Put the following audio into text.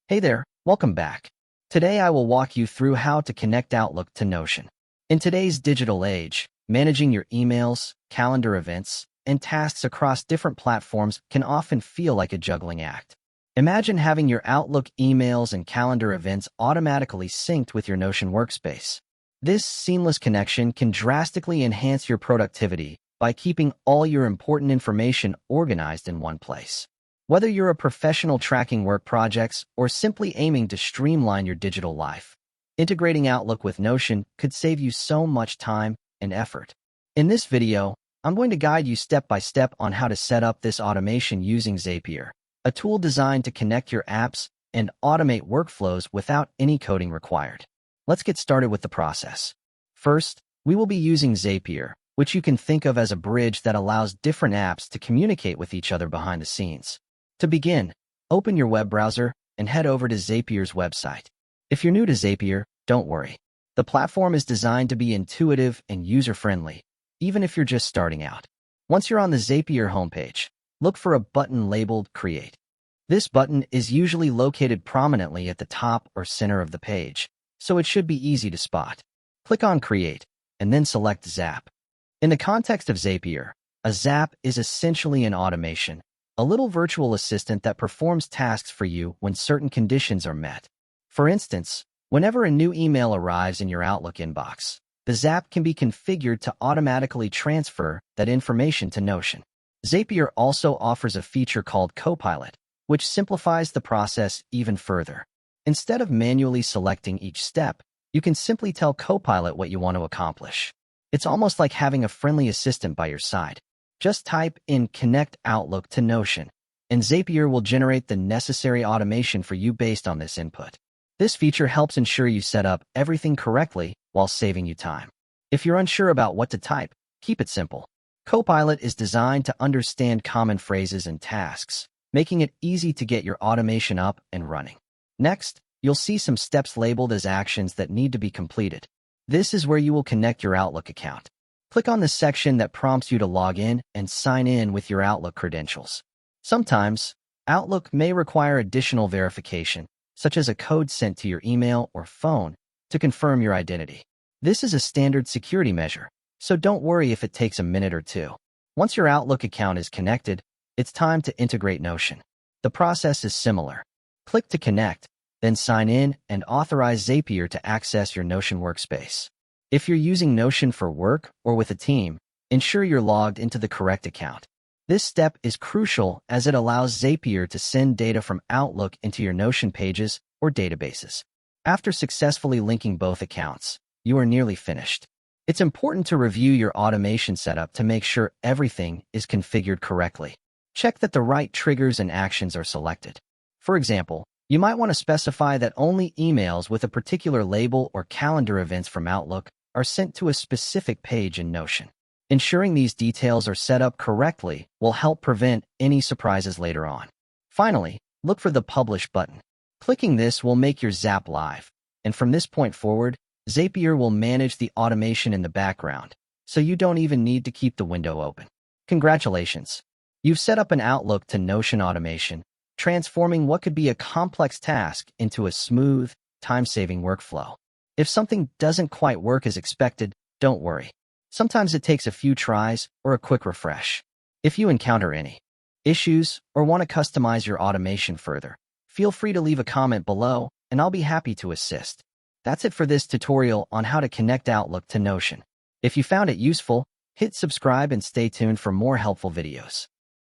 Hey there, welcome back. Today I will walk you through how to connect Outlook to Notion. In today's digital age, managing your emails, calendar events, and tasks across different platforms can often feel like a juggling act. Imagine having your Outlook emails and calendar events automatically synced with your Notion workspace. This seamless connection can drastically enhance your productivity by keeping all your important information organized in one place. Whether you're a professional tracking work projects or simply aiming to streamline your digital life, integrating Outlook with Notion could save you so much time and effort. In this video, I'm going to guide you step by step on how to set up this automation using Zapier, a tool designed to connect your apps and automate workflows without any coding required. Let's get started with the process. First, we will be using Zapier, which you can think of as a bridge that allows different apps to communicate with each other behind the scenes. To begin, open your web browser and head over to Zapier's website. If you're new to Zapier, don't worry. The platform is designed to be intuitive and user-friendly, even if you're just starting out. Once you're on the Zapier homepage, look for a button labeled Create. This button is usually located prominently at the top or center of the page, so it should be easy to spot. Click on Create, and then select Zap. In the context of Zapier, a Zap is essentially an automation, a little virtual assistant that performs tasks for you when certain conditions are met. For instance, whenever a new email arrives in your Outlook inbox, the Zap can be configured to automatically transfer that information to Notion. Zapier also offers a feature called Copilot, which simplifies the process even further. Instead of manually selecting each step, you can simply tell Copilot what you want to accomplish. It's almost like having a friendly assistant by your side. Just type in Connect Outlook to Notion, and Zapier will generate the necessary automation for you based on this input. This feature helps ensure you set up everything correctly while saving you time. If you're unsure about what to type, keep it simple. Copilot is designed to understand common phrases and tasks, making it easy to get your automation up and running. Next, you'll see some steps labeled as actions that need to be completed. This is where you will connect your Outlook account. Click on the section that prompts you to log in and sign in with your Outlook credentials. Sometimes, Outlook may require additional verification, such as a code sent to your email or phone, to confirm your identity. This is a standard security measure, so don't worry if it takes a minute or two. Once your Outlook account is connected, it's time to integrate Notion. The process is similar. Click to connect, then sign in and authorize Zapier to access your Notion workspace. If you're using Notion for work or with a team, ensure you're logged into the correct account. This step is crucial as it allows Zapier to send data from Outlook into your Notion pages or databases. After successfully linking both accounts, you are nearly finished. It's important to review your automation setup to make sure everything is configured correctly. Check that the right triggers and actions are selected. For example, you might want to specify that only emails with a particular label or calendar events from Outlook are sent to a specific page in Notion. Ensuring these details are set up correctly will help prevent any surprises later on. Finally, look for the Publish button. Clicking this will make your Zap live, and from this point forward, Zapier will manage the automation in the background, so you don't even need to keep the window open. Congratulations! You've set up an Outlook to Notion automation, transforming what could be a complex task into a smooth, time-saving workflow. If something doesn't quite work as expected, don't worry. Sometimes it takes a few tries or a quick refresh. If you encounter any issues or want to customize your automation further, feel free to leave a comment below and I'll be happy to assist. That's it for this tutorial on how to connect Outlook to Notion. If you found it useful, hit subscribe and stay tuned for more helpful videos.